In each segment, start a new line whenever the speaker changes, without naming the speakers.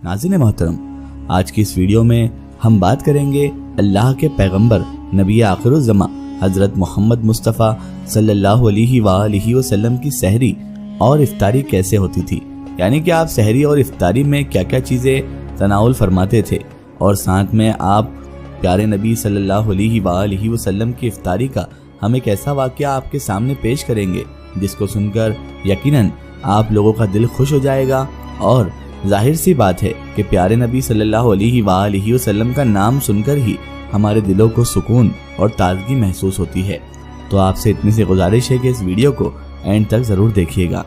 नाज़रीन मोहतरम, आज की इस वीडियो में हम बात करेंगे अल्लाह के पैगंबर नबी आखिरुज़्ज़मा हज़रत मोहम्मद मुस्तफ़ा सल्लल्लाहु अलैहि वसल्लम की सहरी और इफ्तारी कैसे होती थी। यानी कि आप सहरी और इफ्तारी में क्या क्या चीज़ें तनाउल फरमाते थे, और साथ में आप प्यारे नबी सल्लल्लाहु अलैहि वसल्लम की इफ्तारी का हम एक ऐसा वाक़या आपके सामने पेश करेंगे जिसको सुनकर यकीनन आप लोगों का दिल खुश हो जाएगा। और जाहिर सी बात है कि प्यारे नबी सल्लल्लाहु अलैहि वसल्लम का नाम सुनकर ही हमारे दिलों को सुकून और ताजगी महसूस होती है। तो आपसे इतनी सी गुजारिश है कि इस वीडियो को एंड तक ज़रूर देखिएगा।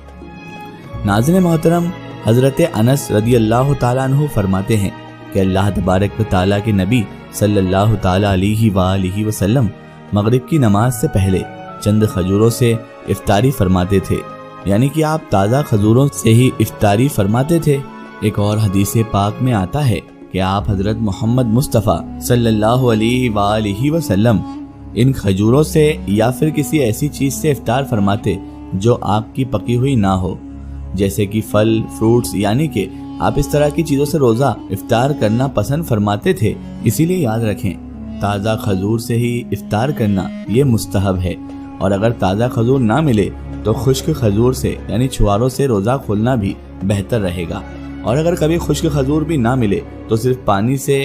नाज़रीन मोहतरम, हज़रत अनस रदी अल्लाह ताला अन्हु फरमाते हैं कि अल्लाह तबारक व तआला के नबी सल्लल्लाहु ताला अलैहि वसल्लम मगरिब की नमाज से पहले चंद खजूरों से इफ्तारी फरमाते थे। यानी कि आप ताज़ा खजूरों से ही इफ्तारी फरमाते थे। एक और हदीस पाक में आता है कि आप हज़रत मोहम्मद मुस्तफ़ा सल्लल्लाहु अलैहि वसल्लम इन खजूरों से या फिर किसी ऐसी चीज़ से इफ्तार फरमाते जो आग की पकी हुई ना हो, जैसे कि फल फ्रूट्स। यानी कि आप इस तरह की चीज़ों से रोज़ा इफ्तार करना पसंद फरमाते थे। इसीलिए याद रखें, ताज़ा खजूर से ही इफ्तार करना ये मुस्तहब है, और अगर ताज़ा खजूर ना मिले तो खुश्क खजूर से यानी छुआरों से रोज़ा खोलना भी बेहतर रहेगा। और अगर कभी खुश्क खजूर भी ना मिले तो सिर्फ पानी से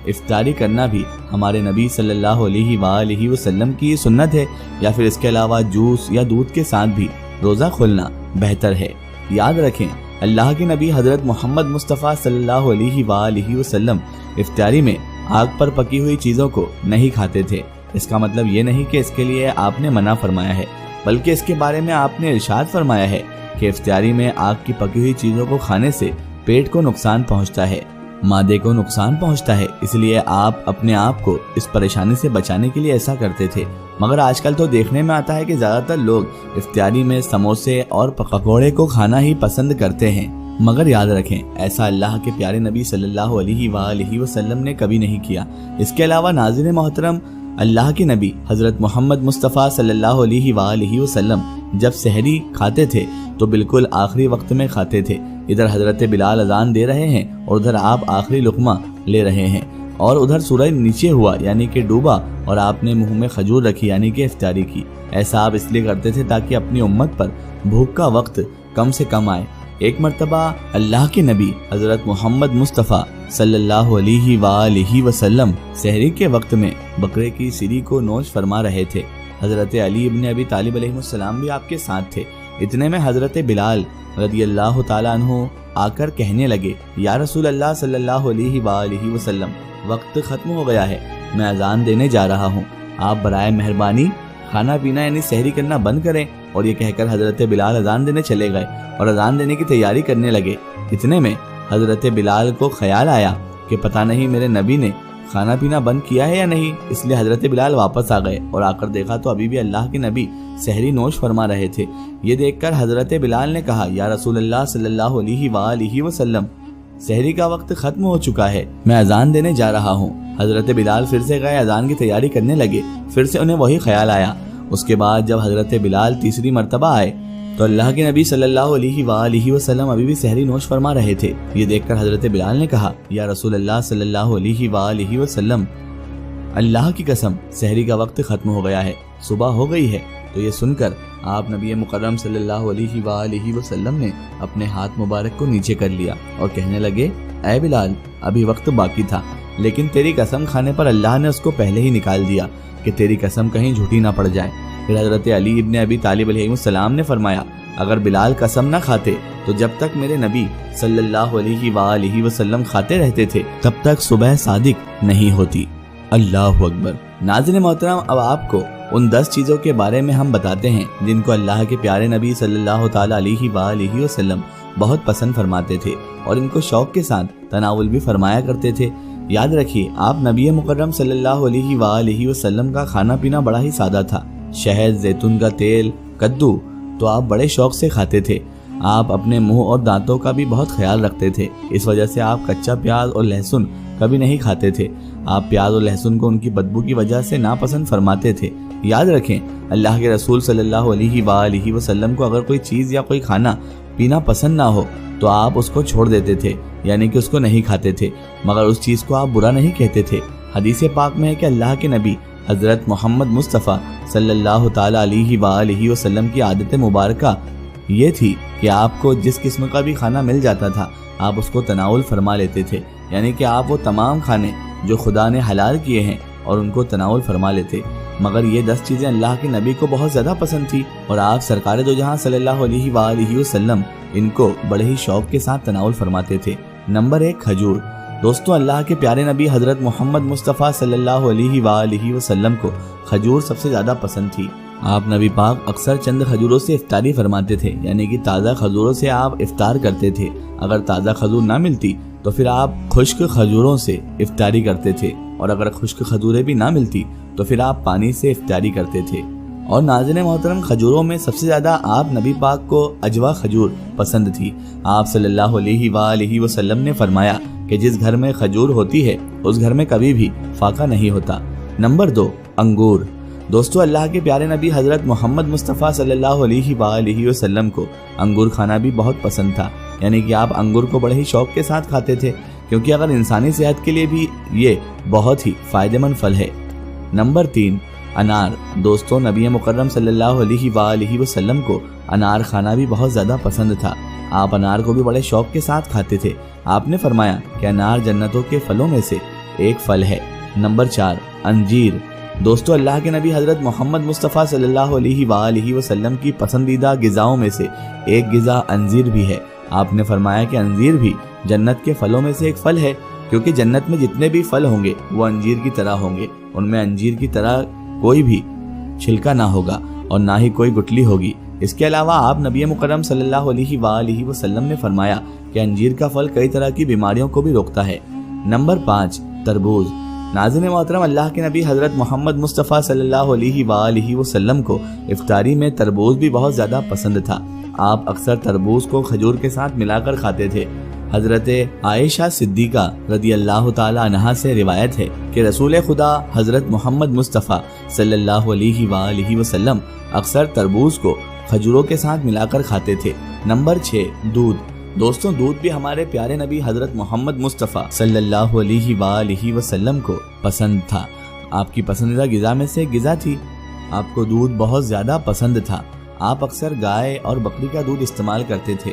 इफ्तारी करना भी हमारे नबी सल्लल्लाहु अलैहि वसल्लम की सुन्नत है, या फिर इसके अलावा जूस या दूध के साथ भी रोज़ा खोलना बेहतर है। याद रखें, अल्लाह के नबी हज़रत मोहम्मद मुस्तफ़ा सल्लल्लाहु अलैहि वसल्लम इफ्तारी में आग पर पकी हुई चीज़ों को नहीं खाते थे। इसका मतलब ये नहीं कि इसके लिए आपने मना फरमाया है, बल्कि इसके बारे में आपने इरशाद फरमाया है कि इफ्तारी में आग की पकी हुई चीज़ों को खाने से पेट को नुकसान पहुंचता है, मादे को नुकसान पहुंचता है। इसलिए आप अपने आप को इस परेशानी से बचाने के लिए ऐसा करते थे। मगर आजकल तो देखने में आता है कि ज़्यादातर लोग इफ्तारी में समोसे और पकौड़े को खाना ही पसंद करते हैं। मगर याद रखें, ऐसा अल्लाह के प्यारे नबी सल्लल्लाहु अलैहि वसल्लम ने कभी नहीं किया। इसके अलावा नाज़रीन मोहतरम, अल्लाह के नबी हज़रत मोहम्मद मुस्तफ़ा सल्लल्लाहु अलैहि वसल्लम जब सहरी खाते थे तो बिल्कुल आखिरी वक्त में खाते थे। इधर हज़रत बिलाल अजान दे रहे हैं और उधर आप आखिरी लुक़मा ले रहे हैं, और उधर सूरज नीचे हुआ यानी कि डूबा और आपने मुंह में खजूर रखी यानी कि इफ्तारी की। ऐसा आप इसलिए करते थे ताकि अपनी उम्मत पर भूख का वक्त कम से कम आए। एक मर्तबा अल्लाह के नबी हज़रत मोहम्मद मुस्तफ़ा सल्लल्लाहु अलैहि वसल्लम सहरी के वक्त में बकरे की सिरी को नोश फरमा रहे थे। हज़रत अली इब्न अबी तालिब अलैहिस्सलाम भी आपके साथ थे। इतने में हज़रत बिलाल रदी अल्लाह ताला अन्हु आकर कहने लगे, या रसूल अल्लाह सल्लल्लाहु अलैहि वसल्लम, वक्त ख़त्म हो गया है, मैं अजान देने जा रहा हूँ, आप बराए मेहरबानी खाना पीना यानी सहरी करना बंद करें। और ये कहकर हज़रत बिलाल अजान देने चले गए और अजान देने की तैयारी करने लगे। इतने में हज़रत बिलाल को ख्याल आया कि पता नहीं मेरे नबी ने खाना पीना बंद किया है या नहीं। इसलिए हज़रत बिलाल वापस आ गए और आकर देखा तो अभी भी अल्लाह के नबी सहरी नोश फरमा रहे थे। ये देखकर हज़रत बिलाल ने कहा, या रसूल अल्लाह सल्लल्लाहु अलैहि वसल्लम, सहरी का वक्त ख़त्म हो चुका है, मैं अजान देने जा रहा हूँ। हज़रत बिलाल फिर से गए, अजान की तैयारी करने लगे। फिर से उन्हें वही ख्याल आया। उसके बाद जब हज़रत बिलाल तीसरी मर्तबा आए तो अल्लाह के नबी सल्लल्लाहु अलैहि वसल्लम अभी भी सहरी नोश फरमा रहे थे। ये देखकर हज़रत बिलाल ने कहा, या रसूल अल्लाह सल्लल्लाहु अलैहि वसल्लम, अल्लाह की कसम, सहरी का वक्त ख़त्म हो गया है, सुबह हो गई है। तो ये सुनकर आप नबी मुकर्रम सल्लल्लाहु अलैहि वसल्लम ने अपने हाथ मुबारक को नीचे कर लिया और कहने लगे, ऐ बिलाल, अभी वक्त बाकी था, लेकिन तेरी कसम खाने पर अल्लाह ने उसको पहले ही निकाल दिया कि तेरी कसम कहीं झूठी ना पड़ जाए। फिर हज़रत अली इब्न अबी तालिब अलैहिस्सलाम ने फरमाया, अगर बिलाल कसम ना खाते तो जब तक मेरे नबी सल्लल्लाहु अलैहि वसल्लम खाते रहते थे तब तक सुबह सादिक नहीं होती। अल्लाहु अकबर। नाज़रीन मोहतरम, अब आपको उन 10 चीज़ों के बारे में हम बताते हैं जिनको अल्लाह के प्यारे नबी सल्लल्लाहु ताला अलैहि वसल्लम बहुत पसंद फरमाते थे और इनको शौक के साथ तनावुल भी फरमाया करते थे। याद रखिए, आप नबी मुकर्रम सल्लल्लाहु अलैहि वसल्लम का खाना पीना बड़ा ही सादा था। शहद, जैतून का तेल, कद्दू तो आप बड़े शौक से खाते थे। आप अपने मुंह और दांतों का भी बहुत ख्याल रखते थे। इस वजह से आप कच्चा प्याज और लहसुन कभी नहीं खाते थे। आप प्याज और लहसुन को उनकी बदबू की वजह से नापसंद फरमाते थे। याद रखें, अल्लाह के रसूल सल्लल्लाहु अलैहि वसल्लम को अगर कोई चीज़ या कोई खाना پینا پسند نہ ہو تو آپ اس کو چھوڑ دیتے تھے، یعنی کہ اس کو نہیں کھاتے تھے، مگر اس چیز کو آپ برا نہیں کہتے تھے۔ حدیث پاک میں ہے کہ اللہ کے نبی حضرت محمد مصطفیٰ صلی اللہ تعالی علیہ وآلہ وسلم کی عادت مبارکہ یہ تھی کہ آپ کو جس قسم کا بھی کھانا مل جاتا تھا آپ اس کو تناول فرما لیتے تھے، یعنی کہ آپ وہ تمام کھانے جو خدا نے حلال کیے ہیں اور ان کو تناول فرما لیتے۔ مگر یہ 10 چیزیں اللہ کے نبی کو بہت زیادہ پسند تھی اور آپ سرکار دو جہاں صلی اللہ علیہ وآلہ وسلم ان کو بڑے ہی شوق کے ساتھ تناول فرماتے تھے۔ نمبر 1، کھجور۔ دوستو، اللہ کے پیارے نبی حضرت محمد مصطفیٰ صلی اللہ علیہ وآلہ وسلم کو کھجور سب سے زیادہ پسند تھی۔ آپ نبی پاک اکثر چند کھجوروں سے افطاری فرماتے تھے، یعنی کہ تازہ کھجوروں سے آپ افطار کرتے تھے۔ اگر تازہ کھجور نہ ملتی تو پھر آپ خشک کھجوروں سے افطاری کرتے تھے، اور اگر خشک کھجوریں بھی نہ ملتی تو پھر آپ پانی سے افطاری کرتے تھے۔ اور ناظرین محترم، کھجوروں میں سب سے زیادہ آپ نبی پاک کو عجوا کھجور پسند تھی۔ آپ صلی اللہ علیہ وآلہ وسلم نے فرمایا کہ جس گھر میں کھجور ہوتی ہے اس گھر میں کبھی بھی فاقہ نہیں ہوتا۔ نمبر 2، انگور۔ دوستو، اللہ کے پیارے نبی حضرت محمد مصطفیٰ صلی اللہ علیہ وآلہ وسلم کو انگور کھانا بھی بہت پسند تھا، یعنی کہ آپ انگور کو بڑے ہی شوق کے ساتھ کھاتے تھے، کیونکہ اگر انسانی صحت کے لیے بھی یہ بہت ہی فائدہ مند پھل ہے۔ نمبر 3، انار۔ دوستو، نبی مکرم صلی اللہ علیہ وآلہ وسلم کو انار کھانا بھی بہت زیادہ پسند تھا۔ آپ انار کو بھی بڑے شوق کے ساتھ کھاتے تھے۔ آپ نے فرمایا کہ انار جنتوں کے پھلوں میں سے ایک پھل ہے۔ نمبر 4، انجیر۔ دوستو، اللہ کے نبی حضرت محمد مصطفیٰ صلی اللہ علیہ وآلہ وسلم کی پسندیدہ غذاؤں میں سے ایک غذا انجیر بھی ہے۔ آپ نے فرمایا کہ انجیر بھی جنت کے پھلوں میں سے ایک پھل ہے، کیونکہ جنت میں جتنے بھی پھل ہوں گے وہ انجیر کی طرح ہوں گے، ان میں انجیر کی طرح کوئی بھی چھلکا نہ ہوگا اور نہ ہی کوئی گٹلی ہوگی۔ اس کے علاوہ آپ نبی مکرم صلی اللہ علیہ وآلہ وسلم نے فرمایا کہ انجیر کا پھل کئی طرح کی بیماریوں کو بھی روکتا ہے۔ نمبر 5، تربوز۔ ناظرین محترم، اللہ کے نبی حضرت محمد مصطفیٰ صلی اللہ علیہ وآلہ وسلم کو افطاری میں تربوز بھی بہت زیادہ پسند تھا۔ آپ اکثر تربوز کو کھجور کے ساتھ ملا کر کھاتے تھے۔ حضرت عائشہ صدیقہ رضی اللہ تعالی عنہا سے روایت ہے کہ رسول خدا حضرت محمد مصطفیٰ صلی اللہ علیہ وآلہ وسلم اکثر تربوز کو کھجوروں کے ساتھ ملا کر کھاتے تھے۔ نمبر 6، دودھ۔ دوستوں، دودھ بھی ہمارے پیارے نبی حضرت محمد مصطفیٰ صلی اللہ علیہ وآلہ وسلم کو پسند تھا۔ آپ کی پسندیدہ غذا میں سے غذا تھی۔ آپ کو دودھ بہت زیادہ پسند تھا۔ آپ اکثر گائے اور بکری کا دودھ استعمال کرتے تھے۔